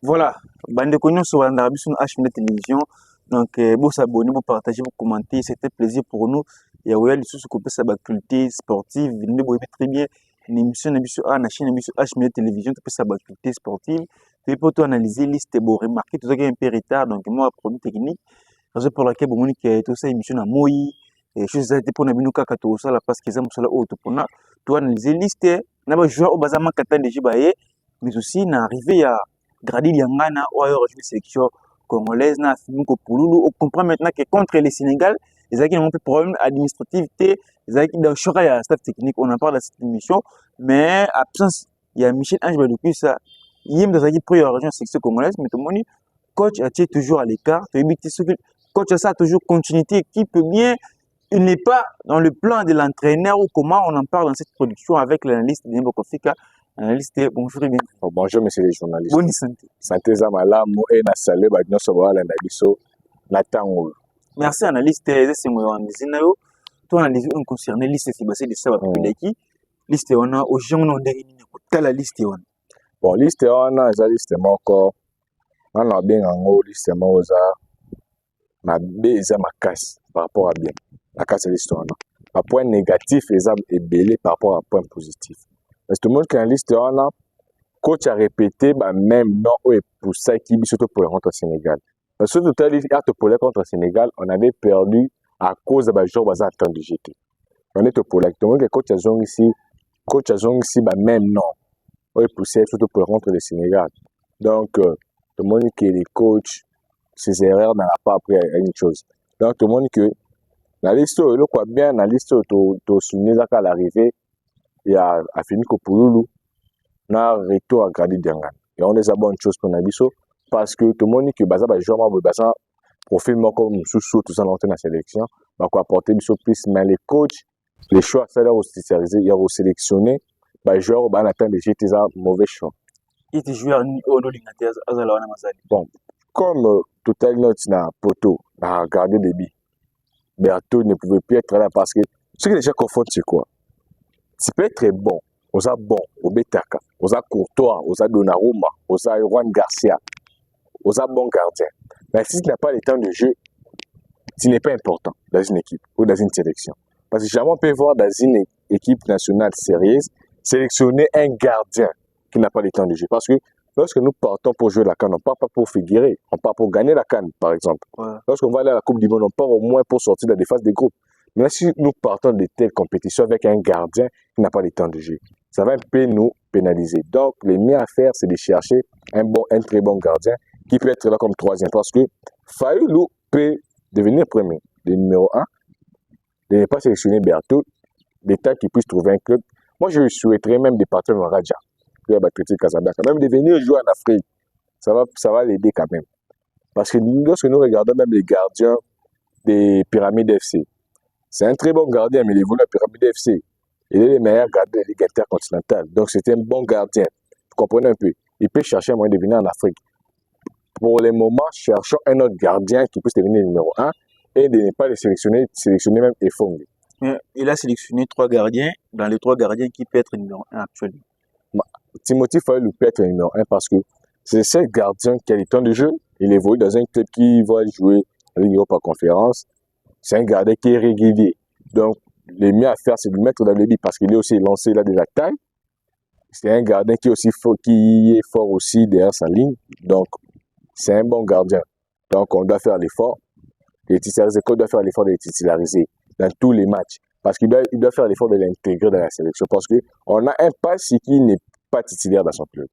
Voilà, bande connus sur la sur HMD Télévision. Donc, vous s'abonner, vous partager, vous commenter, c'était plaisir pour nous. Il y a Royal sous couper sa culture sportive, venez vous très bien. Une émission sur la chaîne HMD Télévision, tu peux sa culture sportive. Tu peux tout analyser, liste, bon, remarquer, tout ça qui est un peu retard. Donc, moi, produit technique, raison pour laquelle, bon, qui a tout ça, émission à Moi, et je sais pour nous, kaka, tout ça, parce qu'ils aiment ça, autre pour nous, tu analyser, liste, n'a pas joué au bazama, katan de Jibaye, mais aussi, n'arriver à Grady Yangana ou alors une sélection congolaise na Finko Pouloulou. On comprend maintenant que contre les Sénégal, les acquis ont un peu de problème administratif, les acquis dans le staff technique, on en parle dans cette émission, mais absence, il y a Michel Ange Badoukou, ça, il y a des acquis pour la région sélection congolaise, mais tout le monde, coach a toujours à l'écart, coach a ça toujours continuité, qui peut bien, il n'est pas dans le plan de l'entraîneur ou comment on en parle dans cette production avec l'analyste de Kofika. Analyste, bonjour et bien. Oh, bonjour, monsieur les journalistes. Bonne santé. Santé Zamalamu et Nassale, Badno Sobala, Nabiso, Natango. Merci, analyste. C'est moi, Zinayo. Toi, analyse on concerne liste, c'est basé de ça, qui liste, on a, aux gens, on a la liste, on. Bon, liste, on a, la liste, encore. On a bien en haut, liste, on a, ma baise, ma casse, par rapport à bien. La casse, c'est liste, on a. Un point négatif, les âmes est belé par rapport à un point positif. Parce que tout le monde qui a une liste, on a, coach a répété, bah, même non, et pour ça, qui surtout pour le contre Sénégal. Parce que tout à l'heure, pour le contre Sénégal, on avait perdu à cause de joueurs basés en temps de GT. On est au pour le monde, coach a ici, bah, même non, et poussé surtout pour le contre le Sénégal. Donc, tout le monde qui est les coachs, ses erreurs n'ont pas appris à une chose. Donc, tout le monde que, la liste, le quoi bien, la liste, tu soulignes à l'arrivée, il y a Finiko Pouloulou. Na retour à Grady Diangan. Et on les a bonnes choses pour Nabiso parce que tout le monde qui basa joueur basa profil comme sous tout ça dans la sélection va quoi apporter biso plus mais les coachs les choix ça leur aussi spécialisé il y a sélectionné bah joueur bah attend des GT ça mauvais choix. Il te joue au Lingate azala wana mazali. Bon comme total note na poto à regarder débit. Berto ne pouvait plus être là parce que ce que les gens confondent c'est quoi? Tu peux être bon. Oza bon, Obetaka, Oza Courtois, Oza Donnarumma, Oza Juan Garcia, Oza bon gardien. Mais si tu n'as pas le temps de jeu, tu n'es pas important dans une équipe ou dans une sélection. Parce que jamais on peut voir dans une équipe nationale sérieuse sélectionner un gardien qui n'a pas le temps de jeu. Parce que lorsque nous partons pour jouer la CAN, on ne part pas pour figurer, on part pour gagner la CAN, par exemple. Ouais. Lorsqu'on va aller à la Coupe du Monde, on part au moins pour sortir de la phase des groupes. Mais si nous partons de telles compétitions avec un gardien qui n'a pas le temps de jeu, ça va un peu nous pénaliser. Donc, le mieux à faire, c'est de chercher un très bon gardien qui peut être là comme troisième. Parce que Fayoulou peut devenir premier, le numéro 1, de ne pas sélectionner Berthaud, d'état qu'il puisse trouver un club. Moi, je souhaiterais même de partir dans Raja, club athlétique Casablanca, même de venir jouer en Afrique. Ça va l'aider quand même. Parce que lorsque nous regardons même les gardiens des Pyramides FC, c'est un très bon gardien, mais il évolue à Pyramide FC. Il est le meilleur gardien de la Ligue intercontinentale. Donc, c'est un bon gardien. Vous comprenez un peu? Il peut chercher un moyen de venir en Afrique. Pour le moment, cherchons un autre gardien qui puisse devenir le numéro 1 et de ne pas le sélectionner même Efongé. Il a sélectionné 3 gardiens. Dans les 3 gardiens, qui peut être le numéro 1 actuellement? Timothy Fayoulou peut être le numéro 1 parce que c'est ce gardien qui a le temps de jeu. Il évolue dans un club qui va jouer à Ligue Europa Conférence. C'est un gardien qui est régulier. Donc, le mieux à faire, c'est de le mettre dans le but parce qu'il est aussi lancé là de la taille. C'est un gardien qui est fort aussi derrière sa ligne. Donc, c'est un bon gardien. Donc, on doit faire l'effort. On doit faire l'effort de le titulariser dans tous les matchs. Parce qu'il doit faire l'effort de l'intégrer dans la sélection. Parce qu'on a un Passi qui n'est pas titulaire dans son club.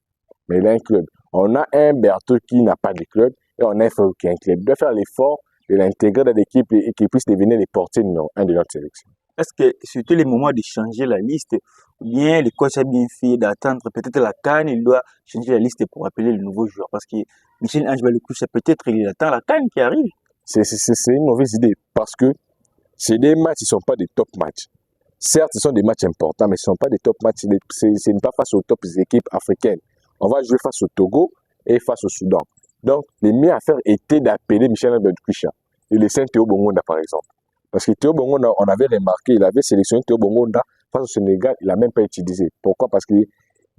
Mais il a un club. On a un Berthaud qui n'a pas de club. Et on a un Fayoulou qui a un club. Il doit faire l'effort de l'intégrer dans l'équipe et qu'il puisse devenir les portiers numéro 1 de notre sélection. Est-ce que surtout les moments de changer la liste, ou bien le coach a bien fait d'attendre peut-être la CAN, il doit changer la liste pour appeler le nouveau joueur? Parce que Michel Ange Baloukou, peut-être il attend la CAN qui arrive. C'est une mauvaise idée parce que c'est des matchs, ils ne sont pas des top matchs. Certes, ce sont des matchs importants, mais ce ne sont pas des top matchs. Ce n'est pas face aux top équipes africaines. On va jouer face au Togo et face au Soudan. Donc, le mieux à faire était d'appeler Michel Ange Baloukou et laisser Théo Bongonda, par exemple. Parce que Théo Bongonda, on avait remarqué, il avait sélectionné Théo Bongonda face au Sénégal, il n'a même pas utilisé. Pourquoi? Parce qu'il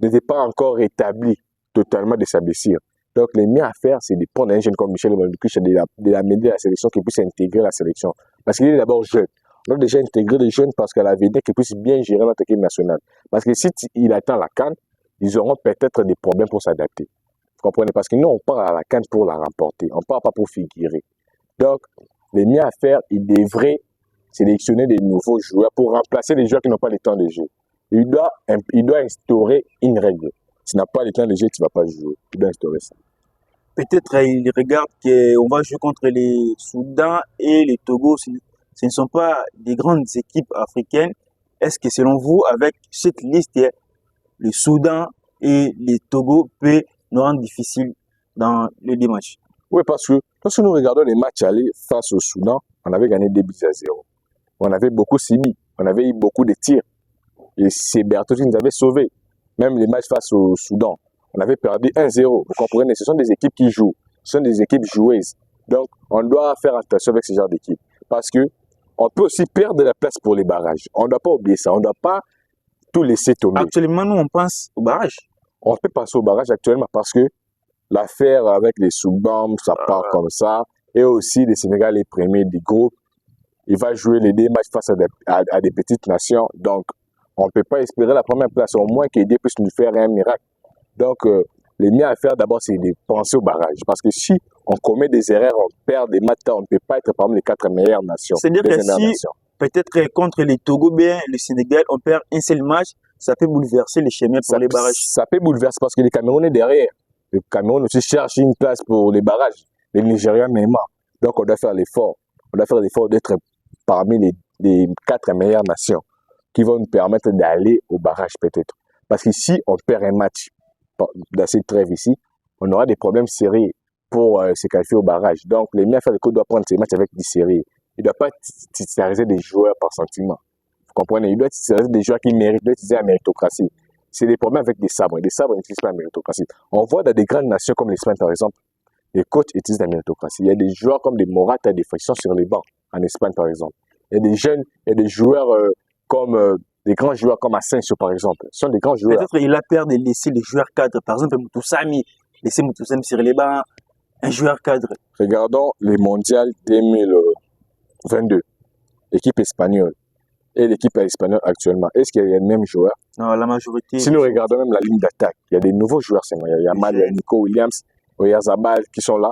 n'était pas encore rétabli totalement de sa blessure. Donc, les mieux à faire, c'est de prendre un jeune comme Michel Mouloukiche et de l'amener à la sélection, qu'il puisse intégrer la sélection. Parce qu'il est d'abord jeune. On doit déjà intégrer les jeunes parce qu'à l'avenir, qu'ils puissent bien gérer notre équipe nationale. Parce que si il attend la CAN, ils auront peut-être des problèmes pour s'adapter. Vous comprenez? Parce que nous, on part à la CAN pour la remporter. On ne part pas pour figurer. Donc, les mieux à faire, ils devraient sélectionner des nouveaux joueurs pour remplacer les joueurs qui n'ont pas le temps de jeu. Il doit instaurer une règle. Si tu n'as pas le temps de jeu, tu ne vas pas jouer. Il doit instaurer ça. Peut-être il regarde qu'on va jouer contre les Soudan et les Togo. Ce ne sont pas des grandes équipes africaines. Est-ce que selon vous, avec cette liste, le Soudan et les Togo peuvent nous rendre difficile dans les deux matchs? Oui, parce que lorsque nous regardons les matchs aller face au Soudan, on avait gagné 2-0. On avait beaucoup subi, on avait eu beaucoup de tirs. Et c'est Berthaud qui nous avait sauvés. Même les matchs face au Soudan, on avait perdu 1-0. Vous comprenez, ce sont des équipes qui jouent. Ce sont des équipes joueuses. Donc, on doit faire attention avec ce genre d'équipe. Parce que on peut aussi perdre de la place pour les barrages. On ne doit pas oublier ça. On ne doit pas tout laisser tomber. Actuellement, nous, on pense au barrage. On peut passer au barrage actuellement parce que l'affaire avec les Soubam, ça part comme ça. Et aussi, le Sénégal est premier du groupe. Il va jouer les deux matchs face à des petites nations. Donc, on ne peut pas espérer la première place. Au moins qu'aider puisse nous faire un miracle. Donc, les mieux à faire d'abord, c'est de penser au barrage. Parce que si on commet des erreurs, on perd des matchs, on ne peut pas être parmi les 4 meilleures nations. C'est-à-dire que si, peut-être contre les Togo, bien le Sénégal, on perd un seul match, ça peut bouleverser les schémas pour les barrages. Ça peut bouleverser parce que le Cameroun est derrière. Le Cameroun aussi cherche une place pour les barrages. Les Nigériens même. Donc, on doit faire l'effort. On doit faire l'effort d'être parmi les 4 meilleures nations qui vont nous permettre d'aller au barrage peut-être. Parce que si on perd un match dans cette trêve ici, on aura des problèmes sérieux pour se qualifier au barrage. Donc, les mieux faire le coup doivent prendre ces matchs avec du sérieux. Il ne doit pas titulariser des joueurs par sentiment. Vous comprenez? Il doit titulariser des joueurs qui méritent, il doit utiliser la méritocratie. C'est des problèmes avec des sabres. Des sabres n'utilisent pas la méritocratie. On voit dans des grandes nations comme l'Espagne, par exemple, les coachs utilisent la méritocratie. Il y a des joueurs comme des Morata, des frictions sur les bancs, en Espagne, par exemple. Il y a des jeunes, il y a des joueurs comme des grands joueurs comme Asensio, par exemple. Ce sont des grands joueurs. Peut-être il a peur de laisser les joueurs cadres. Par exemple, Moutoussamy, laisser Moutoussamy sur les bancs, un joueur cadre. Regardons les mondiales 2022, l'équipe espagnole et l'équipe espagnole actuellement. Est-ce qu'il y a les mêmes joueurs? Non, la majorité. Si nous regardons même la ligne d'attaque, il y a des nouveaux joueurs. Il y a Mal, il y a Nico Williams, Oyarzabal qui sont là.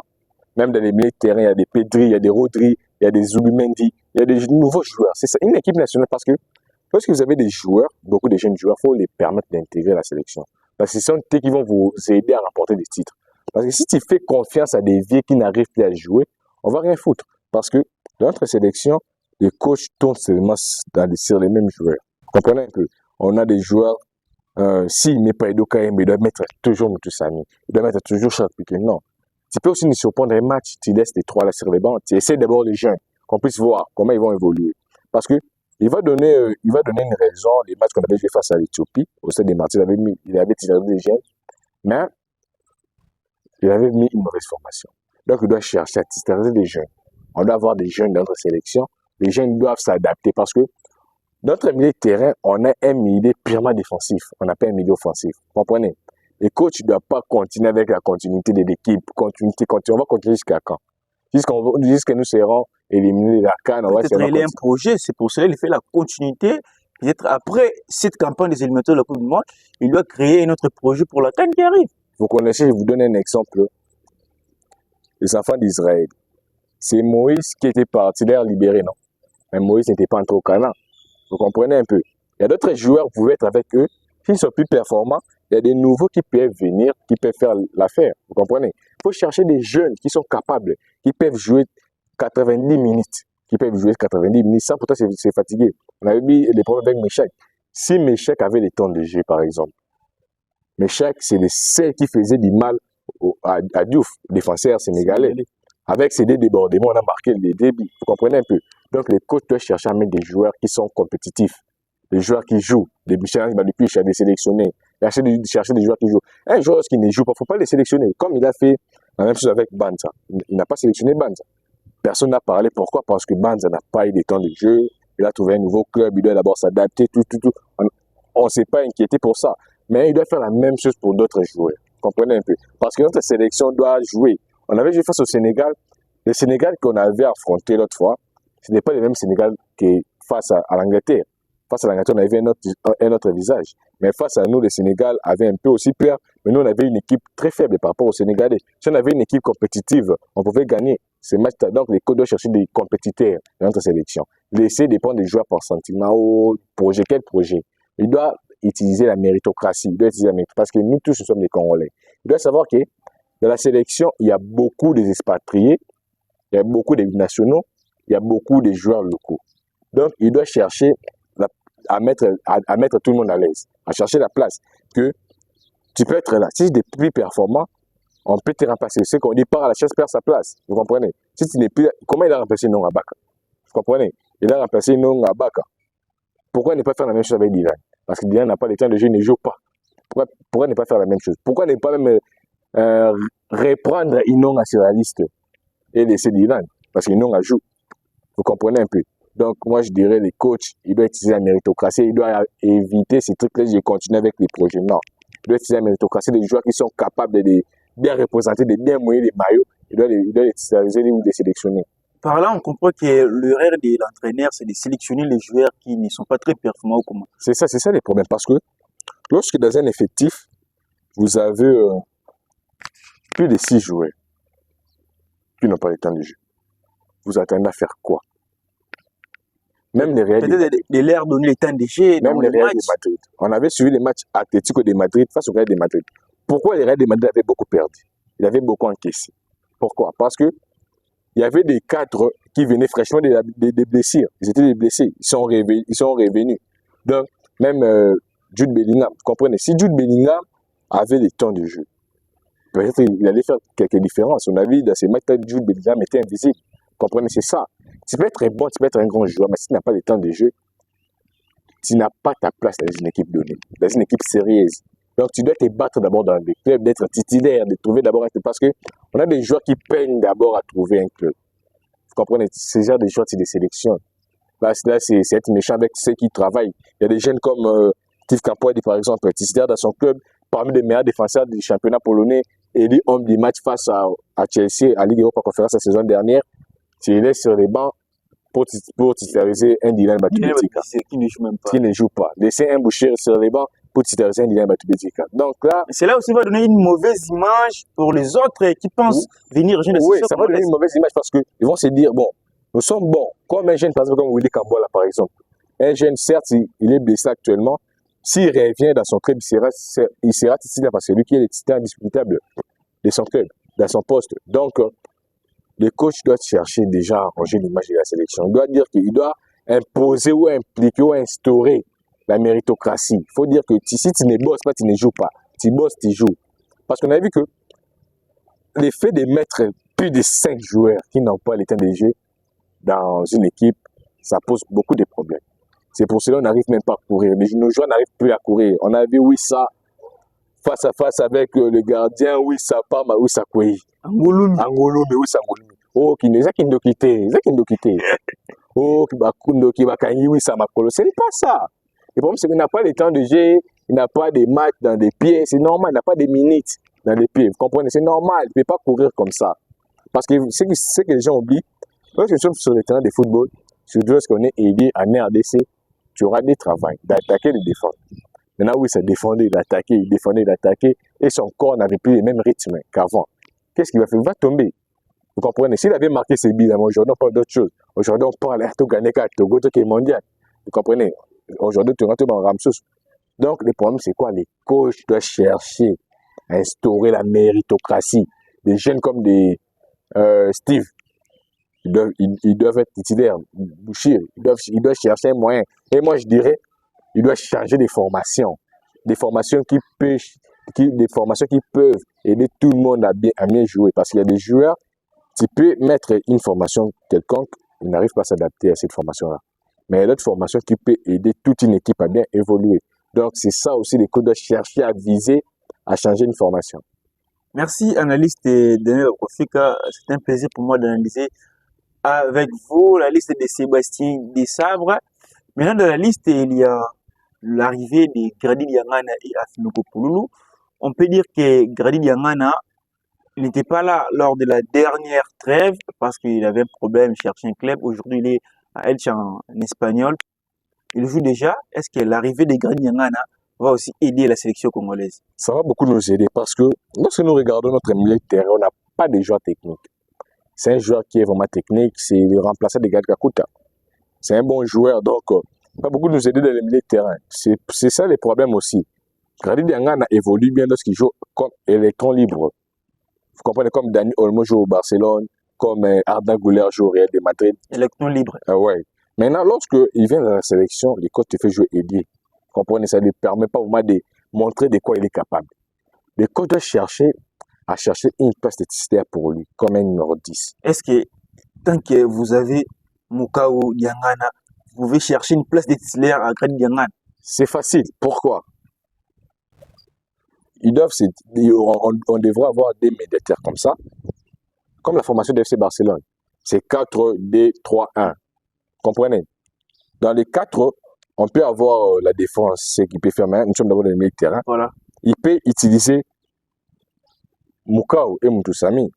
Même dans les milieux de terrain, il y a des Pedri, il y a des Rodri, il y a des Zubimendi, il y a des nouveaux joueurs. C'est ça, une équipe nationale parce que lorsque vous avez des joueurs, beaucoup de jeunes joueurs, il faut les permettre d'intégrer la sélection. Parce que ce sont eux qui vont vous aider à remporter des titres. Parce que si tu fais confiance à des vieux qui n'arrivent plus à jouer, on va rien foutre. Parce que dans notre sélection, les coachs tournent seulement sur les mêmes joueurs. Vous comprenez un peu? On a des joueurs, s'il met pas Edo Kaembe, il doit mettre toujours Moutoussamy. Il doit mettre toujours Charles Piquet. Non. Tu peux aussi nous surprendre un match, tu laisses les 3 là sur les bancs, tu essaies d'abord les jeunes, qu'on puisse voir comment ils vont évoluer. Parce que il va donner une raison, les matchs qu'on avait joué face à l'Éthiopie, au stade des Martyrs, il avait tiré des jeunes, mais il avait mis une mauvaise formation. Donc, il doit chercher à titulariser des jeunes. On doit avoir des jeunes dans notre sélection. Les jeunes doivent s'adapter parce que dans notre milieu de terrain, on a un milieu purement défensif. On n'a pas un milieu offensif. Vous comprenez? Les coachs ne doivent pas continuer avec la continuité de l'équipe. Continuité. On va continuer jusqu'à quand? Jusqu'à nous serons éliminés de la CAN. Peut-être il a un projet, c'est pour cela qu'il fait la continuité. Peut-être après cette campagne des éliminatoires de la Coupe du Monde, il doit créer un autre projet pour la CAN qui arrive. Vous connaissez, je vous donne un exemple. Les enfants d'Israël. C'est Moïse qui était parti l'air libéré, non? Mais Moïse n'était pas entré au Canaan. Vous comprenez un peu? Il y a d'autres joueurs, vous pouvez être avec eux. S'ils sont plus performants, il y a des nouveaux qui peuvent venir, qui peuvent faire l'affaire. Vous comprenez? Il faut chercher des jeunes qui sont capables, qui peuvent jouer 90 minutes. Qui peuvent jouer 90 minutes sans pourtant c'est fatigué. On avait mis les problèmes avec Meshach. Si Meshach avait les temps de jeu, par exemple, Meshach, c'est le seul qui faisait du mal à Diouf, défenseur sénégalais. Avec ces deux débordements, on a marqué les débits. Vous comprenez un peu? Donc, les coachs doivent chercher à mettre des joueurs qui sont compétitifs. Des joueurs qui jouent. Des Michel Malupiche à les sélectionner. Chercher des joueurs qui jouent. Un joueur qui ne joue pas, il ne faut pas les sélectionner. Comme il a fait la même chose avec Banza. Il n'a pas sélectionné Banza. Personne n'a parlé. Pourquoi? Parce que Banza n'a pas eu de temps de jeu. Il a trouvé un nouveau club. Il doit d'abord s'adapter. On ne s'est pas inquiété pour ça. Mais il doit faire la même chose pour d'autres joueurs. Comprenez un peu. Parce que notre sélection doit jouer. On avait joué face au Sénégal. Le Sénégal qu'on avait affronté l'autre fois, ce n'est pas le même Sénégal que face à l'Angleterre. Face à l'Angleterre, on avait un autre visage. Mais face à nous, le Sénégal avait un peu aussi peur. Mais nous, on avait une équipe très faible par rapport aux Sénégalais. Si on avait une équipe compétitive, on pouvait gagner ces matchs. Donc, les coachs doivent chercher des compétiteurs dans notre sélection. Laisser dépendre des joueurs par sentiment. Au projet, quel projet? Il doit utiliser la méritocratie. Il doit utiliser la méritocratie. Parce que nous tous, nous sommes des Congolais. Il doit savoir que dans la sélection, il y a beaucoup des expatriés, il y a beaucoup des nationaux, il y a beaucoup de joueurs locaux. Donc, il doit chercher à mettre tout le monde à l'aise, à chercher la place. Que tu peux être là. Si tu es plus performant, on peut te remplacer. C'est qu'on dit part à la chasse, perd sa place. Vous comprenez? Si tu n'es plus là, comment il a remplacé Non Abaka? Vous comprenez? Il a remplacé Non Abaka. Pourquoi ne pas faire la même chose avec Dylan? Parce que Dylan n'a pas le temps de jeu, il ne joue pas. Pourquoi ne pas faire la même chose? Pourquoi ne pas même reprendre Inonga sur la liste et laisser Dylan? Parce qu'Inonga joue. Vous comprenez un peu? Donc, moi, je dirais, les coachs, ils doivent utiliser la méritocratie. Ils doivent éviter ces trucs-là de continuer avec les projets. Non. Ils doivent utiliser la méritocratie des joueurs qui sont capables de bien représenter, de bien mouiller les maillots. Ils doivent les utiliser ou les sélectionner. Par là, on comprend que l'erreur de l'entraîneur, c'est de sélectionner les joueurs qui ne sont pas très performants. Comment? C'est ça les problèmes. Parce que lorsque dans un effectif, vous avez plus de 6 joueurs qui n'ont pas le temps de jeu, vous attendez à faire quoi? Même les Real de leur donner le temps de jeu. Même les Real de Madrid. On avait suivi les matchs Atlético de Madrid face au Real de Madrid. Pourquoi les Real de Madrid avaient beaucoup perdu? Ils avaient beaucoup encaissé. Pourquoi? Parce que il y avait des cadres qui venaient fraîchement des blessures. Ils étaient des blessés. Ils sont revenus. Donc, même Jude Bellingham, vous comprenez? Si Jude Bellingham avait le temps de jeu, peut-être il allait faire quelques différences. On a vu dans ces matchs, Jude Bellingham était invisible. Vous comprenez? C'est ça. Tu peux être bon, tu peux être un grand joueur, mais si tu n'as pas le temps de jeu, tu n'as pas ta place dans une équipe donnée, dans une équipe sérieuse. Donc, tu dois te battre d'abord dans des clubs, d'être titulaire, de trouver d'abord un club. Parce qu'on a des joueurs qui peinent d'abord à trouver un club. Vous comprenez? Ces genres de joueurs, tu les sélectionnes. Là, c'est être méchant avec ceux qui travaillent. Il y a des jeunes comme Steve Campoedi, par exemple, titulaire dans son club, parmi les meilleurs défenseurs du championnat polonais, élu homme du match face à Chelsea, à Ligue Europa Conférence la saison dernière. Tu les laisses sur les bancs pour titulariser un Dylan Batubetika qui ne joue pas. Laisser un Boucher sur les bancs pour titulariser un Dylan Batubetika. Donc là... C'est là aussi va donner une mauvaise image pour les autres qui pensent venir rejoindre Oui, ça va donner une mauvaise image parce qu'ils vont se dire, bon, nous sommes bons. Comme un jeune, par exemple, comme Willy Kambola, par exemple. Un jeune, certes, il est blessé actuellement. S'il revient dans son club, il sera titulaire parce que lui qui est le titulaire indiscutable de son club, dans son poste. Donc, le coach doit chercher déjà à ranger l'image de la sélection. Il doit dire qu'il doit imposer ou impliquer ou instaurer la méritocratie. Il faut dire que si tu ne bosses pas, tu ne joues pas. Tu bosses, tu joues. Parce qu'on a vu que l'effet de mettre plus de 5 joueurs qui n'ont pas le temps de jeu dans une équipe, ça pose beaucoup de problèmes. C'est pour cela qu'on n'arrive même pas à courir. Nos joueurs n'arrivent plus à courir. On a vu Wissa face à face avec le gardien Wissa Pama, Wissa Kouei. Angolumi, Wissa Angolumi. Oh, qui n'est pas quitté. Oh, qui va gagner Wissa Makolo. Ce n'est pas ça. Le problème, c'est qu'il n'a pas le temps de jeu, il n'a pas de matchs dans des pieds. C'est normal, il n'a pas de minutes dans les pieds. Vous comprenez? C'est normal. Il ne peut pas courir comme ça. Parce que ce que les gens oublient, lorsque nous sommes sur le terrain de football, surtout lorsqu'on est aidé en RDC, tu auras des travaux d'attaquer et de défendre. Maintenant, oui, ça défendait, il d'attaquer, et son corps n'avait plus le même rythme qu'avant. Qu'est-ce qu'il va faire? Il va tomber. Vous comprenez? S'il avait marqué ses billes, aujourd'hui, on parle d'autre chose. Aujourd'hui, on parle à Togo, qui est mondial. Vous comprenez? Aujourd'hui, tu rentres dans Ramsus. Donc, le problème, c'est quoi? Les coachs doivent chercher à instaurer la méritocratie. Des jeunes comme des Steve, ils doivent être titulaires. Bouchir, ils doivent chercher un moyen. Et moi, je dirais, ils doivent changer des formations. Des formations qui peuvent aider tout le monde à bien jouer. Parce qu'il y a des joueurs, tu peux mettre une formation quelconque, ils n'arrivent pas à s'adapter à cette formation-là. Mais il y a d'autres formations qui peuvent aider toute une équipe à bien évoluer. Donc, c'est ça aussi, les coachs doivent chercher à viser, à changer une formation. Merci, analyste Daniel Kofika. C'est un plaisir pour moi d'analyser avec vous la liste de Sébastien Desabre. Maintenant, dans la liste, il y a l'arrivée de Grady Diangana et Afinoko Pouloulou. on peut dire que Grady Diangana n'était pas là lors de la dernière trêve parce qu'il avait un problème, cherchait un club. Aujourd'hui, il est à Elche en espagnol. Il joue déjà. Est-ce que l'arrivée de Grady Diangana va aussi aider la sélection congolaise? Ça va beaucoup nous aider parce que lorsque nous regardons notre milieu de terrain, on n'a pas de joueur technique. C'est un joueur qui est vraiment technique, c'est le remplaçant de Gad Kakuta. C'est un bon joueur, donc pas beaucoup nous aider dans le milieu de terrain. C'est ça le problème aussi. Grady Diangana évolue bien lorsqu'il joue comme électron libre. Vous comprenez, comme Dani Olmo joue au Barcelone, comme Arda Güler joue au Real de Madrid. Électron libre. Ouais. Maintenant, lorsqu'il vient dans la sélection, les coachs te fait jouer ailier. Vous comprenez, ça ne lui permet pas vraiment de montrer de quoi il est capable. Les coachs doivent chercher une place de titulaire pour lui, comme un numéro 10. Est-ce que tant que vous avez Mukau Diangana, vous pouvez chercher une place de titulaire à Grady Diangana? C'est facile. Pourquoi? On devrait avoir des médiateurs comme ça, comme la formation de FC Barcelone. C'est 4-2-3-1. Comprenez? Dans les 4, on peut avoir la défense, c'est qui peut faire maintenant. Nous sommes d'abord dans le milieu de terrain. Voilà. Il peut utiliser Mukau et Mutusami.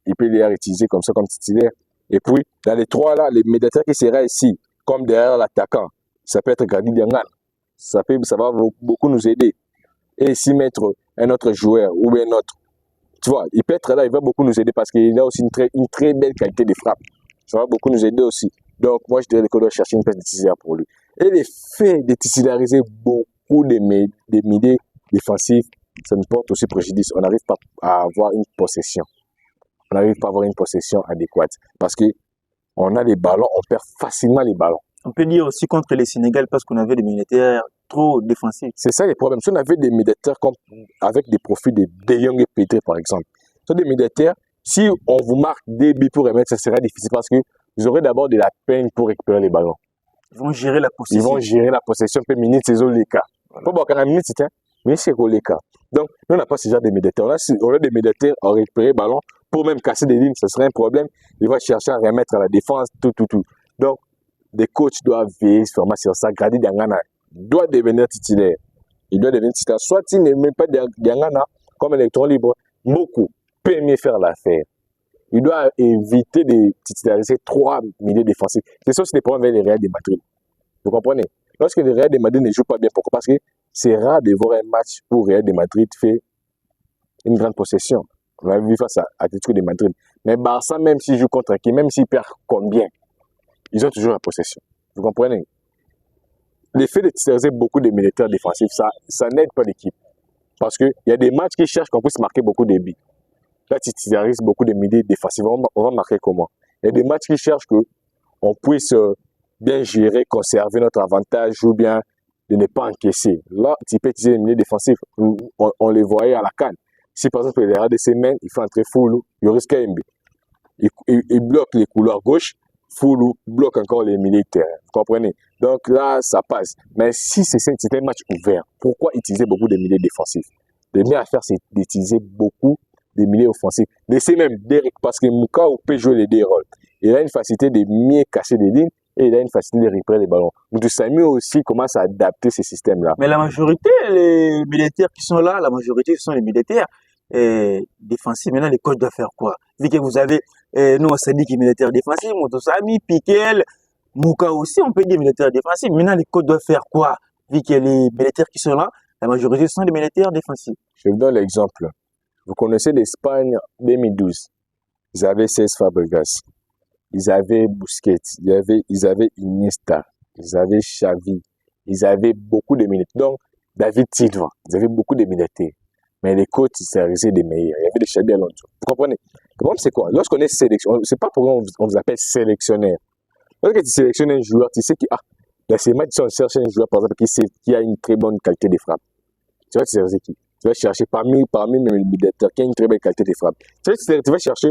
Il peut les utiliser comme ça, comme titulaire. Et puis, dans les 3 là, les médiateurs qui seraient ici, comme derrière l'attaquant, ça peut être Grady Diangana. Ça va beaucoup nous aider. Et ici mettre un autre joueur ou bien un autre, tu vois, il peut être là, il va beaucoup nous aider parce qu'il a aussi une très belle qualité de frappe. Ça va beaucoup nous aider aussi. Donc, moi, je dirais qu'on doit chercher une place de titulaire pour lui. Et le fait de titulariser beaucoup de milieux défensifs, ça nous porte aussi préjudice. On n'arrive pas à avoir une possession. On n'arrive pas à avoir une possession adéquate. Parce qu'on a les ballons, on perd facilement les ballons. On peut dire aussi contre les Sénégal parce qu'on avait des militaires trop défensifs. C'est ça le problème. Si on avait des militaires avec des profils de De Jong et Pedri, par exemple, ce sont des militaires, si on vous marque des buts pour remettre, ça sera difficile parce que vous aurez d'abord de la peine pour récupérer les ballons. Ils vont gérer la possession. Ils vont gérer la possession, puis minute, c'est les cas. Pas bon, 40 minutes, mais c'est les cas. Donc, nous, on n'a pas ce genre de militaires. On a des militaires à récupérer le ballon pour même casser des lignes, ce serait un problème. Ils vont chercher à remettre à la défense, tout. Donc, des coachs doivent veiller vraiment sur ça. Grady Diangana doit devenir titulaire. Il doit devenir titulaire. Soit il ne met pas Diangana comme électron libre, beaucoup peut mieux faire l'affaire. Il doit éviter de titulariser 3 milieux défensifs. C'est ça aussi des problèmes avec le Real de Madrid. Vous comprenez? Lorsque le Real de Madrid ne joue pas bien, pourquoi? Parce que c'est rare de voir un match où le Real de Madrid fait une grande possession. On a vu face à Atlético de Madrid. Mais Barça, même s'il joue contre qui, même s'il perd combien, ils ont toujours la possession. Vous comprenez? L'effet de titulariser beaucoup de militaires défensifs, ça n'aide pas l'équipe. Parce qu'il y a des matchs qui cherchent qu'on puisse marquer beaucoup de buts. Là, tu titularises beaucoup de milieux défensifs. On va marquer comment? Il y a des matchs qui cherchent qu'on puisse bien gérer, conserver notre avantage ou bien de ne pas encaisser. Là, tu peux utiliser les milieux défensifs. On les voyait à la CAN. Si par exemple, il y a des semaines, il fait entrer Foulou, Yoris Kaembe. Il bloque les couloirs gauche. Foulou bloque encore les milieux de terrain. Vous comprenez? Donc là, ça passe. Mais si c'est un match ouvert, pourquoi utiliser beaucoup de milieux défensifs? Le mieux à faire, c'est d'utiliser beaucoup de milieux offensifs. Laissez même Derek, parce que Mukau peut jouer les 2 rôles. Il a une facilité de mieux casser des lignes et il a une facilité de récupérer les ballons. Mutusami aussi commence à adapter ces systèmes-là. Mais la majorité, les militaires qui sont là, la majorité, ce sont les militaires défensifs. Maintenant, les coachs doivent faire quoi? Vu que vous avez, nous, on s'est dit qu'il est militaire défensif, Mutusami, Piquel, Mouka aussi, on peut dire militaire défensif. Maintenant, les coachs doivent faire quoi? Vu que les militaires qui sont là, la majorité sont des militaires défensifs. Je vous donne l'exemple. Vous connaissez l'Espagne 2012. Ils avaient 16 Fabregas. Ils avaient Busquets. Ils avaient Iniesta. Ils avaient Xavi. Ils avaient beaucoup de militaires. Donc, David Silva. Ils avaient beaucoup de militaires. Mais les coachs, ils s'arrêtaient des meilleurs. Il y avait des Xabi Alonso. Vous comprenez? Le problème, c'est quoi? Lorsqu'on est sélectionneur, c'est pas pourquoi on vous appelle sélectionneur. Lorsque tu sélectionnes un joueur, tu sais que, dans ces matchs, si on cherche un joueur, par exemple, qui a une très bonne qualité de frappe, tu vas te chercher qui? Tu vas chercher parmi les militaires qui a une très belle qualité de frappe. Tu vas chercher,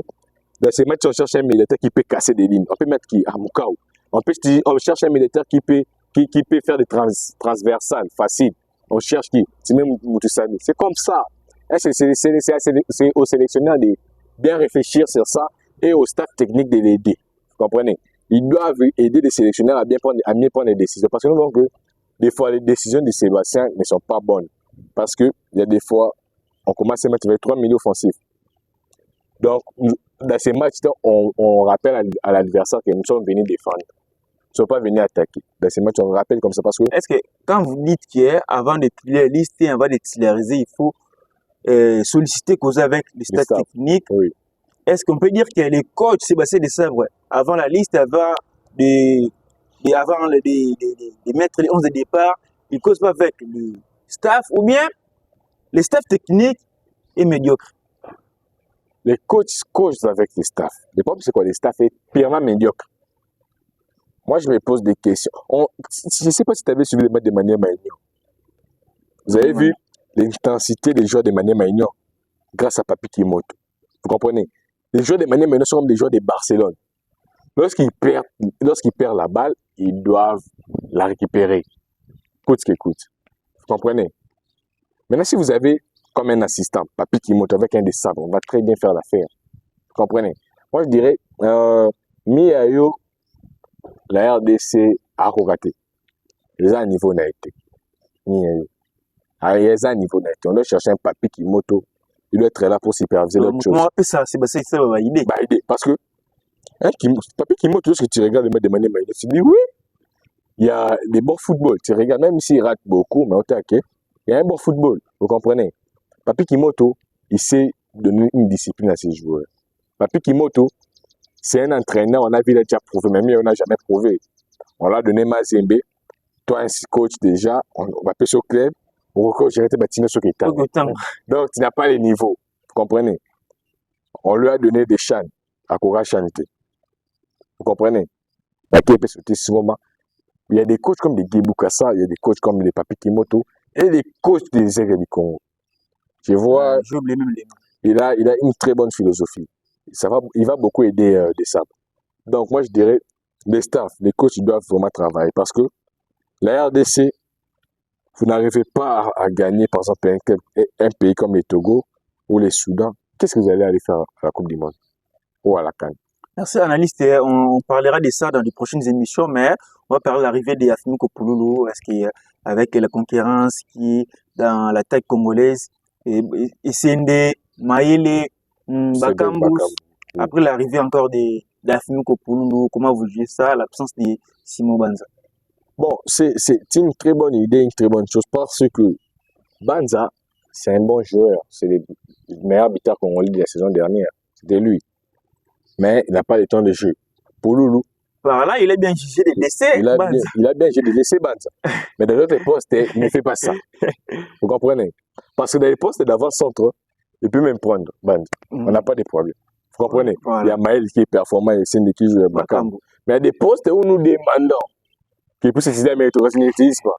dans ces matchs, on cherche un militaire qui peut casser des lignes. On peut mettre qui? Mukau. On cherche un militaire qui peut faire des transversales faciles. On cherche qui? C'est même Mutusami. C'est comme ça. C'est au sélectionneur de bien réfléchir sur ça et au staff technique de l'aider. Vous comprenez? Ils doivent aider les sélectionneurs à mieux prendre les décisions. Parce que nous voyons que des fois, les décisions de Sébastien ne sont pas bonnes. Parce qu'il y a des fois, on commence à mettre avec 3 milieux offensifs. Donc, dans ces matchs, on rappelle à l'adversaire que nous sommes venus défendre. Nous ne sommes pas venus attaquer. Dans ces matchs, on rappelle comme ça parce que... Est-ce que quand vous dites qu'avant de lister, avant de titulariser, il faut solliciter, causer avec les staff techniques, oui. Est-ce qu'on peut dire que les coachs Sébastien Desabre, avant la liste, avant de mettre les 11 de départ, ils ne causent pas avec le staff ou bien le staff technique est médiocre? Les coachs coachent avec les staffs. Le problème, c'est quoi? Les staffs est purement médiocre. Moi, je me pose des questions. Je ne sais pas si tu avais suivi les matchs de Maniema Maïnion. Vous avez vu l'intensité des joueurs de Maniema Maïnion grâce à Papi Kimoto. Vous comprenez? Les joueurs de Maniema Maïnion sont comme des joueurs de Barcelone. Lorsqu'ils perdent la balle, ils doivent la récupérer. Coûte ce qui coûte. Vous comprenez? Maintenant, si vous avez comme un assistant, Papi Kimoto avec un des sabres, on va très bien faire l'affaire. Vous comprenez? Moi, je dirais, Miayo, la RDC a raté. Les a un niveau n'a été. Miayo. Les a un niveau n'a été. On doit chercher un Papi Kimoto. Il doit être là pour superviser l'autre chose. Comment on appelle ça? C'est ma idée. Bah, idée. Parce que Papi Kimoto, lorsque tu regardes le match de Maniema, tu dis oui, il y a des bons footballs. Tu regardes, même s'il rate beaucoup, mais il y a un bon football. Vous comprenez? Papi Kimoto, il sait donner une discipline à ses joueurs. Papi Kimoto, c'est un entraîneur, on a vu, il a déjà prouvé, mais lui, on n'a jamais prouvé. On l'a donné Mazembe, toi, un coach déjà, on va passer au club, on va gérer tes bâtiments sur Kétan. Donc, tu n'as pas les niveaux. Vous comprenez? On lui a donné des chants, à Kora Chanté. Vous comprenez? Il y a des coachs comme des Gebukasa, il y a des coachs comme les Papi Kimoto, et les coachs des Aigles du Congo. Je vois, il a une très bonne philosophie. Il va beaucoup aider des sabres. Donc, moi, je dirais, les staffs, les coachs, ils doivent vraiment travailler parce que la RDC, vous n'arrivez pas à gagner, par exemple, un pays comme les Togo ou les Soudan. Qu'est-ce que vous allez aller faire à la Coupe du Monde ou à la CAN? Merci, analyste. On parlera de ça dans les prochaines émissions, mais on va parler de l'arrivée de Afimi Kopouloulou, avec la concurrence qui est dans l'attaque congolaise. Et Sende, Maïle, Bakambous, après l'arrivée encore d'Afimi Kopouloulou, comment vous jugez ça, l'absence de Simon Banza? Bon, c'est une très bonne idée, une très bonne chose, parce que Banza, c'est un bon joueur, c'est le meilleur buteur congolais de la saison dernière, c'était lui. Mais il n'a pas le temps de jeu. Pouloulou. Par là, il a bien jugé de laisser Banza. Il a bien jugé de laisser Banza. Mais dans d'autres postes, il ne fait pas ça. Vous comprenez? Parce que dans les postes d'avant-centre, il peut même prendre Banza. On n'a pas de problème. Vous comprenez? Voilà. Il y a Maël qui est performant, il y a Sende qui joue à Bakambu. Mais il y a des postes où nous demandons qu'il puisse se dire, mais il n'utilise pas.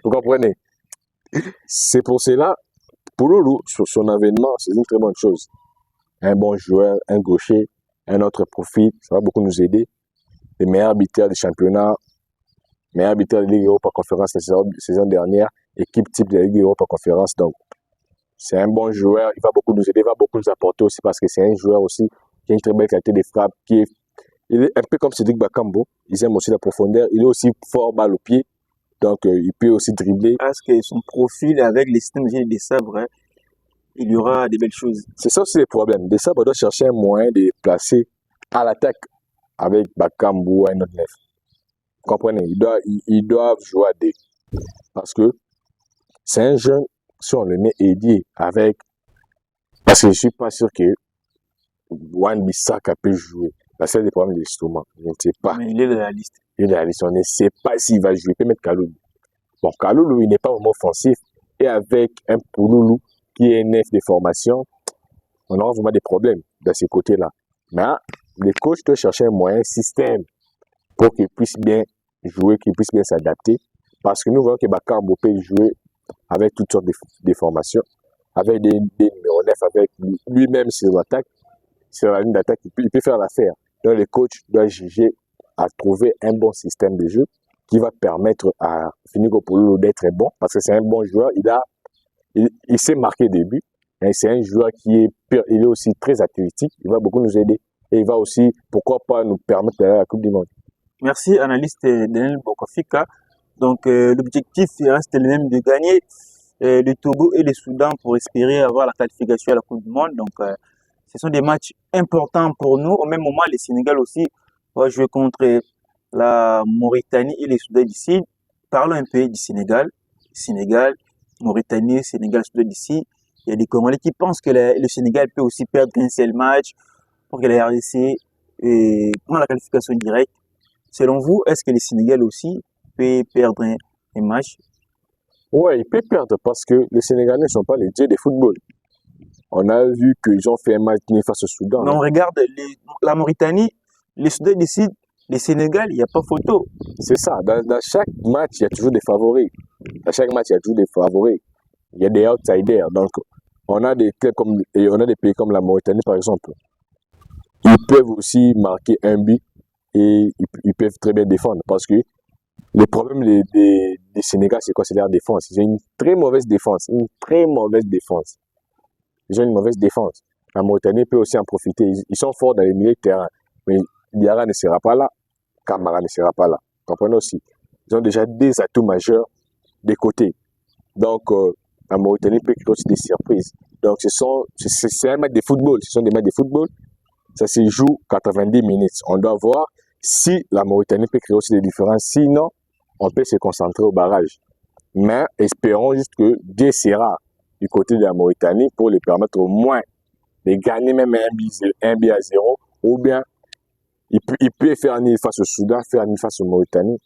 Vous comprenez? C'est pour cela, Pouloulou, sur son avènement, c'est une très bonne chose. Un bon joueur, un gaucher, un autre profil, ça va beaucoup nous aider. Les meilleurs arbitres du championnat, meilleurs arbitres de Ligue Europa Conférence la saison dernière, équipe type de Ligue Europa Conférence. Donc, c'est un bon joueur, il va beaucoup nous aider, il va beaucoup nous apporter aussi parce que c'est un joueur aussi qui a une très belle qualité de frappe, il est un peu comme Cédric Bakambo, il aime aussi la profondeur, il est aussi fort balle au pied, donc il peut aussi dribbler. Parce que son profil avec les systèmes de sabres, il y aura des belles choses. C'est ça aussi le problème. De ça, on doit chercher un moyen de placer à l'attaque avec Bakambu ou un autre neuf. Vous comprenez? Ils doivent jouer à deux. Parce que c'est un jeune, si on le met aidé avec... Parce que je ne suis pas sûr que Wan Bissaka peut jouer. Parce qu'il y a des problèmes d'instrument. Je ne sais pas. Mais il est dans la liste. Il est dans la liste. On ne sait pas s'il va jouer. Il peut mettre Kaloulou. Bon, Kaloulou, il n'est pas vraiment offensif. Et avec un Pouloulou, qui est neuf de formation, on aura vraiment des problèmes de ce côté-là. Mais les coachs doivent chercher un moyen, système, pour qu'ils puissent bien jouer, qu'ils puissent bien s'adapter. Parce que nous voyons que Bakambu peut jouer avec toutes sortes de formations, avec des numéros 9, avec lui-même sur l'attaque, sur la ligne d'attaque, il peut faire l'affaire. Donc les coachs doivent juger à trouver un bon système de jeu qui va permettre à Afimi Kopouloulou d'être bon, parce que c'est un bon joueur, il sait marquer des buts, et c'est un joueur il est aussi très athlétique, il va beaucoup nous aider, et il va aussi, pourquoi pas, nous permettre d'aller à la Coupe du Monde. Merci, analyste Daniel Bokofika. Donc, l'objectif reste le même de gagner le Togo et le Soudan pour espérer avoir la qualification à la Coupe du Monde. Donc, ce sont des matchs importants pour nous. Au même moment, le Sénégal aussi va jouer contre la Mauritanie et le Soudan du Sud. Parlons un peu du Sénégal. Sénégal, Mauritanie, Sénégal, Soudan du Sud. Il y a des Congolais qui pensent que le Sénégal peut aussi perdre un seul match pour que la RDC prenne la qualification directe. Selon vous, est-ce que le Sénégal aussi peut perdre un match? Ouais, il peut perdre parce que les Sénégalais ne sont pas les dieux du football. On a vu qu'ils ont fait un match face au Soudan. Mais on regarde la Mauritanie, le Soudan du Sud, le Sénégal, il n'y a pas photo. C'est ça. Dans chaque match, il y a toujours des favoris. Dans chaque match, il y a toujours des favoris. Il y a des outsiders. Donc, on a des pays comme la Mauritanie, par exemple. Ils peuvent aussi marquer un but et ils peuvent très bien défendre parce que le problème des Sénégal, c'est quoi? C'est leur défense. Ils ont une très mauvaise défense. Une très mauvaise défense. Ils ont une mauvaise défense. La Mauritanie peut aussi en profiter. Ils sont forts dans les milieux de terrain. Mais Diarra ne sera pas là. Camara ne sera pas là. Comprenez aussi. Ils ont déjà des atouts majeurs des côtés. Donc, la Mauritanie peut créer aussi des surprises. Donc, c'est un match de football. Ce sont des matchs de football. Ça se joue 90 minutes. On doit voir si la Mauritanie peut créer aussi des différences. Sinon, on peut se concentrer au barrage. Mais espérons juste que Dieu sera du côté de la Mauritanie pour les permettre au moins de gagner même un but à 0. Ou bien, il peut faire un nul face au Soudan, faire un nul face au Mauritanie.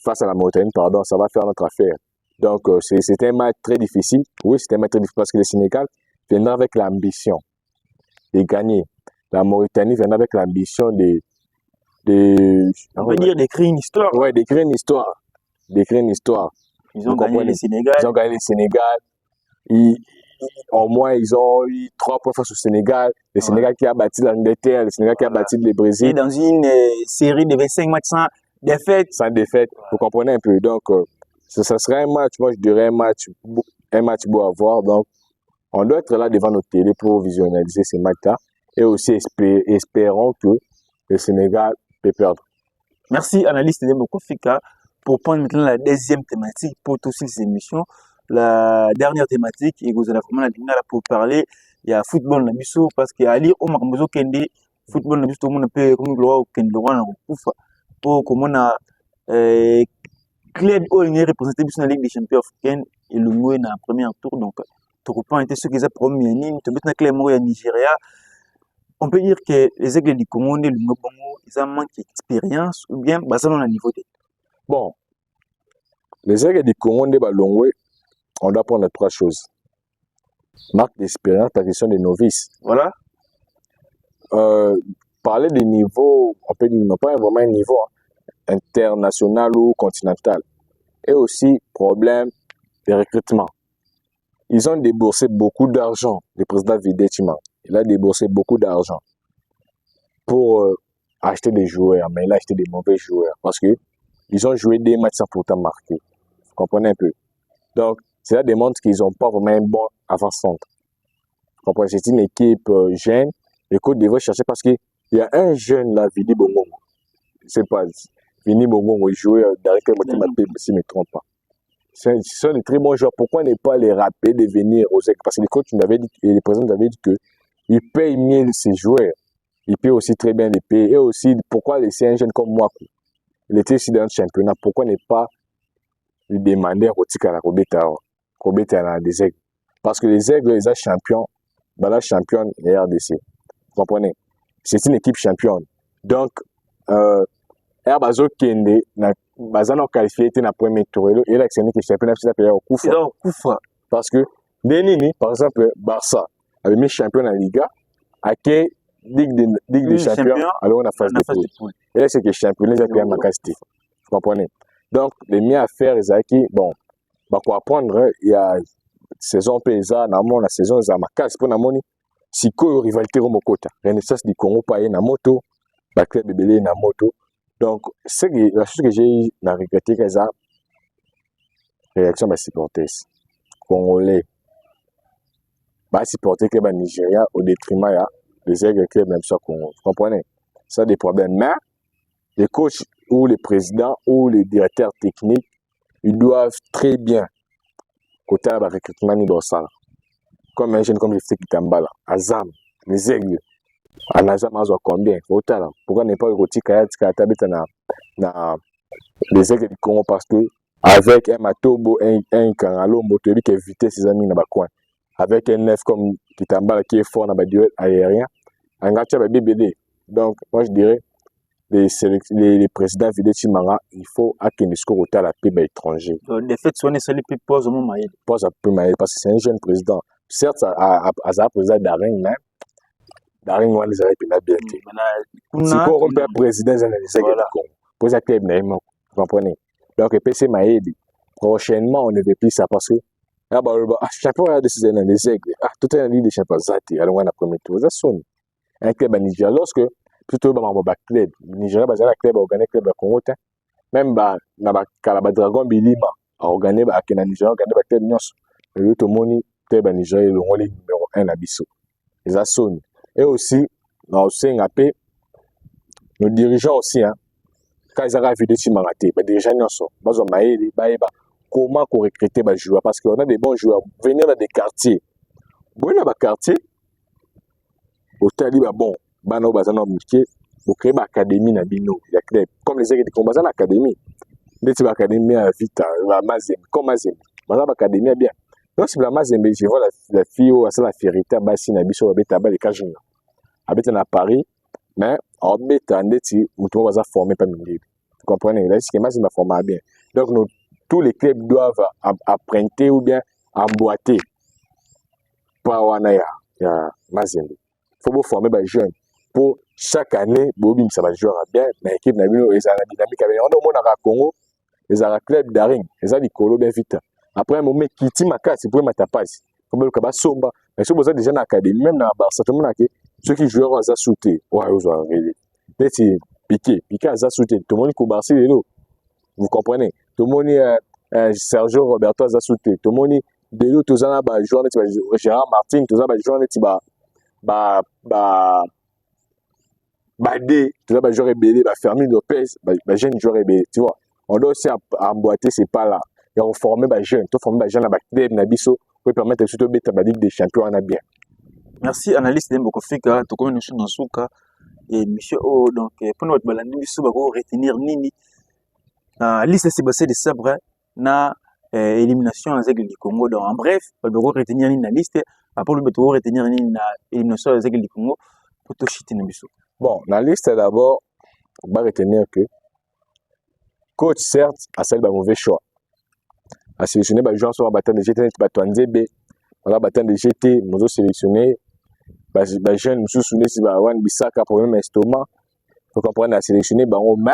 Face à la Mauritanie, pardon, ça va faire notre affaire. Donc, c'est un match très difficile. Oui, c'est un match très difficile parce que le Sénégal viendra avec l'ambition de gagner. La Mauritanie viendra avec l'ambition on va dire d'écrire une histoire. Ouais, d'écrire une histoire. D'écrire une histoire. Ils ont gagné le Sénégal. Ils ont gagné le Sénégal. Au moins, ils ont eu 3 points face au Sénégal. Le Sénégal qui a battu l'Angleterre, le Sénégal qui a battu le Brésil. Et dans une série de 25 matchs sans défaite. Sans défaite, vous comprenez un peu. Donc, ça sera un match, moi je dirais un match beau à voir. Donc, on doit être là devant nos télé pour visualiser ces matchs-là. Et aussi espérons que le Sénégal peut perdre. Merci, analyste de Mokofika, pour prendre maintenant la deuxième thématique pour toutes ces émissions. La dernière thématique, et vous allez vraiment la dernière pour parler, il y a football na biso parce que ali o makambozo kende football na biso tout le monde peut comme gloire kende droit na kufa pour comment na club où il est représenté biso na Ligue des Champions africaine et le mot na premier tour. Donc tu comprends était ce qu'ils a promis nini tu na club au Nigeria. On peut dire que les aigles du Congo et le Nobongo, ils ont manqué d'expérience ou bien basé dans le niveau de. Bon, les aigles du Congo et Balongwe, on doit prendre 3 choses. Marque d'expérience, la question des novices. Voilà. Parler des niveaux, on peut dire, non pas vraiment un niveau international ou continental. Et aussi, problème de recrutement. Ils ont déboursé beaucoup d'argent, le président Videtima. Il a déboursé beaucoup d'argent pour acheter des joueurs, mais il a acheté des mauvais joueurs parce que ils ont joué des matchs sans pourtant marquer. Vous comprenez un peu? Donc, cela démontre qu'ils n'ont pas vraiment un bon avant-centre. Vous comprenez? C'est une équipe jeune. Les coachs devraient chercher parce qu'il y a un jeune là, Vini Bongo. C'est pas Vini Bongo, il jouait dans le club, si je ne me trompe pas. Ce sont des très bons joueurs. Pourquoi ne pas les rappeler de venir aux équipes? Parce que les coachs nous avaient dit, et les présidents nous avaient dit qu'ils payent mieux ses joueurs. Ils payent aussi très bien les payer. Et aussi, pourquoi laisser un jeune comme moi? Il était aussi dans le championnat. Pourquoi ne pas lui demander à Rotikana Kobeta des aigles? Parce que les aigles, ils sont champions. La championne est RDC. Vous comprenez? C'est une équipe championne. Donc, Bazo Kende, Bazano qualifié dans le premier tour. Et là, c'est une équipe championne qui s'appelle Kufa. Parce que, Denini, par exemple, Barça avait mis champion en Liga, à quelle Ligue des champions, alors on a phase de poule. Et là, c'est que champion, ils ont fait un macasté. Vous comprenez? Donc, les mieux à faire, Zaki, bon, pour apprendre, il y a saison paysanne, la saison est à Makas pour Namoni. Si quoi rivalité au Mokota, Renaissance du Congo paye na moto, la club bébé na moto. Donc, c'est la chose que j'ai regretté, c'est la réaction des supporters congolais. Les supporters que Nigeria au détriment des aigles clubs même ça Congo. Vous comprenez? Ça a des problèmes. Mais les coachs ou les présidents ou les directeurs techniques, ils doivent très bien côté à recrutement ni dans ça. Comme un jeune comme le Ftek Kitambala, Azam, les aigles, en Azam, combien? Autant, pourquoi ne pas retirer Kayat na les aigles du Congo parce que avec un Matobo, un Karalo, Motobi qui évite ses amis dans le coin, avec un neuf comme Kitambala qui est fort dans le duel aérien, un gars qui a BBD. Donc, moi je dirais, les présidents Vide Chimanga, il faut qu'il score autant la paix étranger. Les faits sont les plus pose au moment Maïd. Pose à peu Maïd parce que c'est un jeune président. Certes, à un président d'Aring, mais Daring wana ezala pena bien te. Sikoyo kompe ya président ezala liseke du Congo. Pour ça club na vous comprenez. Donc PC Maïdi prochainement on ne veut plus ça parce que champion a décidé dans les aigles. Tout est en ligne de champion zati alors on a premier tour ça sonne. Un club à Nigeria lorsque plutôt ba club Nigeria bazala club organiser club à Congo même na ba Kalaba Dragon Bilima organiser ba na Nigeria organiser ba club nyonso. Le tout moni club à Nigeria le numéro 1 na biso. Ça sonne. Et aussi, nos dirigeants aussi, hein, quand ils arrivent à Chimangate, les dirigeants sont comment recruter les joueurs parce qu'on a des bons joueurs. Venir dans des quartiers. Bon, dans les quartiers, au tali, bon, bano bazano miké, vous créez une académie na bino, comme les équipes qui combattent l'académie. Des types d'académie à vite, la Mazembe, comme Mazembe. Bazano académie bien. Donc si la Mazembe, je vois la fille ou la fierté, bassi na biso beta ba les cajun. Habite à Paris, mais en bêta, on va former pas mingi. Vous comprenez? Là, c'est que moi, c'est ma formation bien. Donc, tous les clubs doivent apprendre ou bien emboîter. Pas wana ya Mazembe. Il faut former les jeunes. Pour chaque année, Bobine, ça va jouer bien. Mais l'équipe n'a pas la dynamique. On a Congo, les clubs d'Aring, les a Nicolo bien vite. Après un moment, Kiti Maka, c'est pour Matapaz. Il faut que Somba. Mais si vous avez déjà une académie, même dans la Barça, tout le monde a ceux qui jouent à Zasouté, ouais, ils ont arrivé. C'est Piqué à Zasouté. Tout le monde est Barça, vous comprenez? Tout le monde Sergio Roberto à Zasouté. Tout le monde de l'eau, tout ça, joueur, Gérard Martin, tout ça, joueur, Badé, tout ça, joueur ébélé, Fermin Lopez, jeune joueur ébélé, tu vois. On doit aussi emboîter ces pas-là. Et on forme les jeunes. Tout former les jeunes à club, Nabiso, pour permettre surtout de la Ligue des Champions, on a bien. Merci, analyste Mboko Fika, tu connais nous dans Souka et monsieur O, donc pour notre balade, nous devons retenir Nini. Liste c'est basé de sabre na élimination en Zègle du Congo. Donc en bref, nous devons retenir Nini la liste. Après nous devons retenir Nini la élimination en Zègle du Congo pour tout chiter Nabiso. Bon, la liste d'abord, on va retenir que coach certes a fait un mauvais choix. A sélectionné les joueurs sur la bataille de GT, Batouanzebe, on a bataille de GT, nous avons sélectionné. Les jeunes nous souvenons si Wan Bissaka problème estomac, faut comprendre à sélectionner mais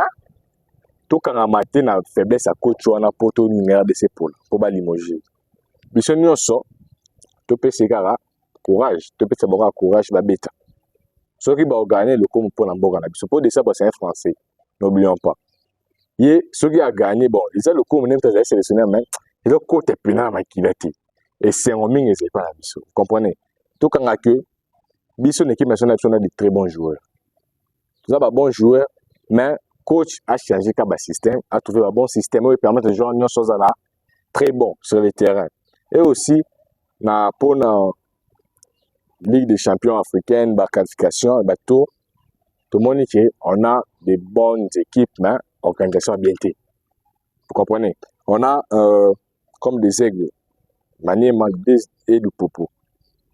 tout quand on maté na faiblesse à coach on a poto numéro de ses épaules pour ba limoger. Biso nyonso to pese kara courage, to pese boka courage ba beta. Ceux qui va gagner le comme pour na boka na biso pour de ça c'est un français. N'oublions pas. Ceux qui a gagné bon, ils ont le coup même très sélectionné mais le côté pénal makilati. Et c'est en ming et c'est pas la biso. Comprenez? Tout quand a que Biso, l'équipe nationale, a de très bons joueurs. Tout ça, bons joueurs, mais coach a changé le système, a trouvé un bon système qui permet de jouer en chose très bon sur le terrain. Et aussi, pour la Ligue des champions africaine, la qualification, tout le monde dit qu'on a des bonnes équipes, mais l'organisation a bien été. Vous comprenez? On a comme des aigles, Maniema et du Popo.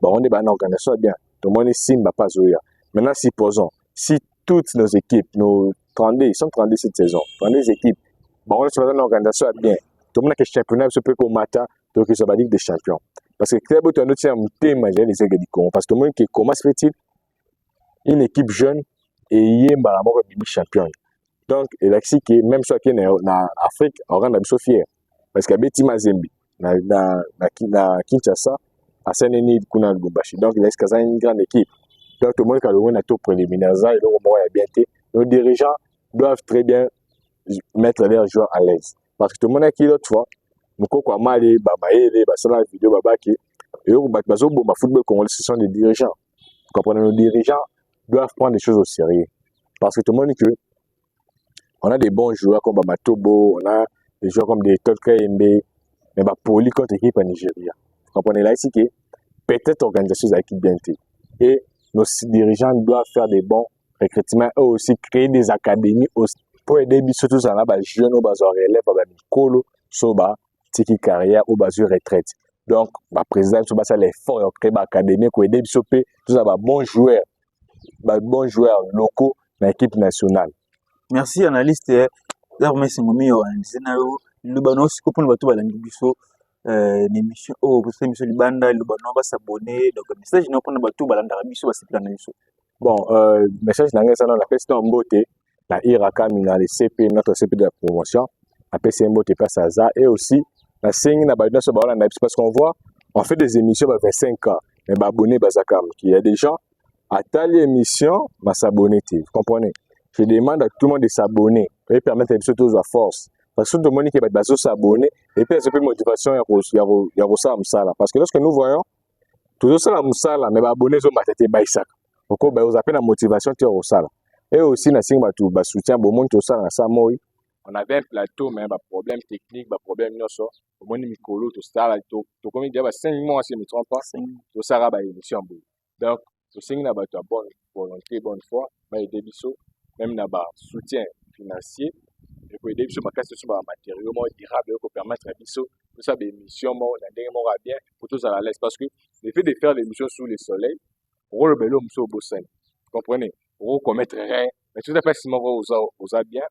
Bon, on est une organisation bien. Tout le monde est Simba pas Zoya. Maintenant, supposons, si toutes nos équipes, nos 32, ils sont 32 cette saison, 32 équipes, bon, on est sur une organisation bien. Tout le monde a que le championnat se peut qu'au matin, donc ils sont la Ligue des champions. Parce que Club Auto, nous sommes les aigles du Congo. Parce que tout le monde qui commence fait-il une équipe jeune et il y a un Ligue champion. Donc, il a dit que même si on est en Afrique, on rend fier. Parce qu'il y a Betty Mazembe, na Kinshasa, à Saint-Denis, Kuna Lubumbashi. Donc, il y a une grande équipe. Donc, tout le monde qui a le tour préliminaire, nos dirigeants doivent très bien mettre leurs joueurs à l'aise. Parce que tout le monde qui l'autre fois, nous avons malé, babaïle, basala vidéo, babaki, et au football congolais, ce sont des dirigeants. Vous comprenez, nos dirigeants doivent prendre les choses au sérieux. Parce que tout le monde dit que on a des bons joueurs comme Matobo, on a des joueurs comme des Tolka Mbe, mais poli contre équipe à Nigeria. Vous comprenez là ici que peut-être l'organisation est bien et nos dirigeants doivent faire des bons recrutements et aussi créer des académies aussi pour aider surtout ça là les jeunes au bas relève ba mikolo so ba tiki carrière au bas retraite. Donc le président so ba ça l'effort de créer académie pour aider biso pe tout ça ba bons joueurs locaux dans l'équipe nationale. Merci analyste là merci ngomi organiser na yo lubano siko pour bato balandi biso émission pour cette émission libanda lubano ba s'abonner donc message na pour bato balanda biso ba sepla na biso. Bon message na ngesa na la question mbote la Iraka mina le CP notre CP de la promotion après c'est mbote passe à ça et aussi la signe na ba so ba balanda parce qu'on voit on fait des émissions ba 25 ans mais ba abonné ba zakam il y a des gens à telle émission va s'abonner, vous comprenez? Je demande à tout le monde de s'abonner et permettre à tous à force. Parce que tout le monde qui va s'abonner et puis c'est une motivation il y a ça parce que lorsque nous voyons tout ça la musala mais abonner sur ma tête baïsak. Donc vous appelle la motivation tu ça et aussi na sing tout ba soutien bon monde tout ça na ça moi on avait un plateau mais problème technique problème non au monde micro tout ça tout comme il y a 5 mois si je me trompe pas tout ça va émission donc tout ça na ba bonne volonté bonne foi mais aider biso même na ba soutien financier et pour aider biso makasi sur ba matériaux moi durable pour permettre à biso tout ça des émissions moi na ndenge mo bien pour tous à l'aise parce que le fait de faire l'émission sous le soleil pour le belo muso bossen vous comprenez pour commettre rien mais tout à fait si moi aux bien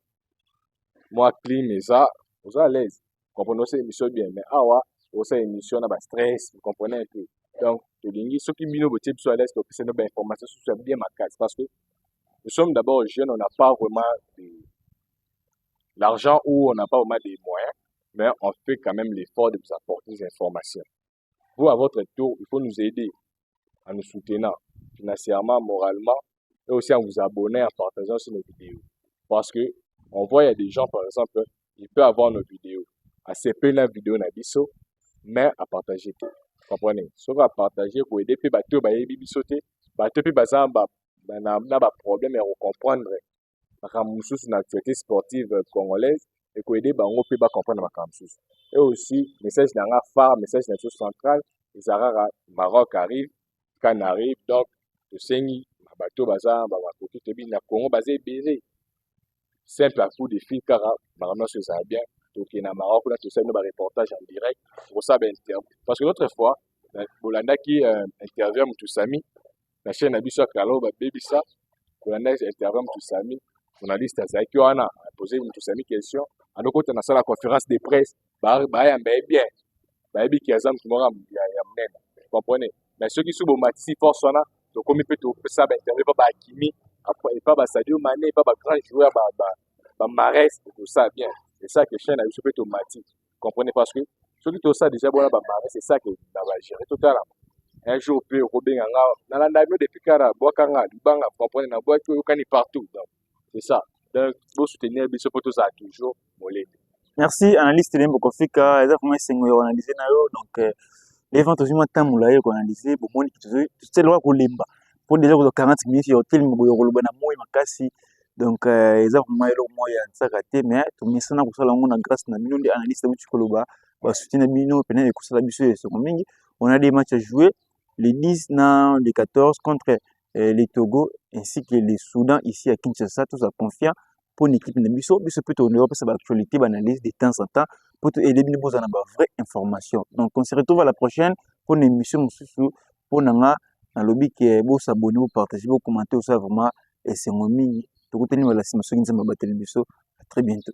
moi clean mais ça aux à l'aise comprenez c'est émission bien mais awa aussi émission na ba stress vous comprenez un peu donc ceux qui bino boté biso à l'aise pour que c'est nos informations soit bien makasi parce que nous sommes d'abord jeunes, on n'a pas vraiment l'argent ou on n'a pas vraiment des moyens, mais on fait quand même l'effort de vous apporter des informations. Vous, à votre tour, il faut nous aider en nous soutenant financièrement, moralement, et aussi en vous abonnant, en partageant sur nos vidéos. Parce que on voit, il y a des gens, par exemple, ils peuvent avoir nos vidéos, à CP la vidéo Nabiso, mais à partager. Vous comprenez? Sauf à partager pour aider, puis bateau, sauter, bateau, puis na problème et comprendre la activité sportive congolaise et que aider bango pe ba comprendre et aussi message na phare message na central les arara Maroc arrive Cannes arrive donc de sengi bateau baza ba koki te bi na Congo basé béré simple à coup de fil car normalement ce ça bien donc na Maroc là tout ça nos reportage en direct pour ça ben parce que l'autre fois Bolanda qui intervient tout sami la chaîne a biso kalo ba bebisa Bolanda intervient tout sami journaliste azaki wana a posé tout sami question anoko tena sala conférence de presse ba ya bien ba yebi ki azam kimora ya mnene vous comprenez mais ceux qui sont bon matisi force wana to komi pe to ça ba interview ba Kimi après pas ba Sadio Mané pas ba grand joueur ba Mahrez tout ça bien c'est ça que chaîne a biso pe to mati comprenez parce que ceux qui tout ça déjà bon ba Mahrez c'est ça que na ba gérer totalement un jour pe robenga na landa mieux depuis kara boakanga libanga comprenez na boaki okani partout donc c'est ça donc vous soutenir biso pour tout ça toujours molé. Merci analyste Lembo Kofika eza vraiment sengo analyser na yo donc les ventes aussi matamula yo analyser bon moni ki tout le ko lemba pour déjà 40 minutes yo tel mo yo loba na moi makasi donc eza vraiment elo moya nsaka te mais to misana ko sala ngona grâce na bino ndi analyste buti koloba ba soutenir bino pena ko sala biso so mingi on a des matchs à jouer les 10 na les 14 contre les Togo ainsi que les Soudan ici à Kinshasa tous à confiant pour une équipe de biso peut tourner pour sa actualité analyse de temps en temps pour aider bino besoin d'avoir vraie information donc on se retrouve à la prochaine pour une émission sous pour nanga na lobby que vous s'abonner vous partager vous commenter ça vraiment et c'est moi mingi to koteni wala sima soki nzamba bateli biso à très bientôt.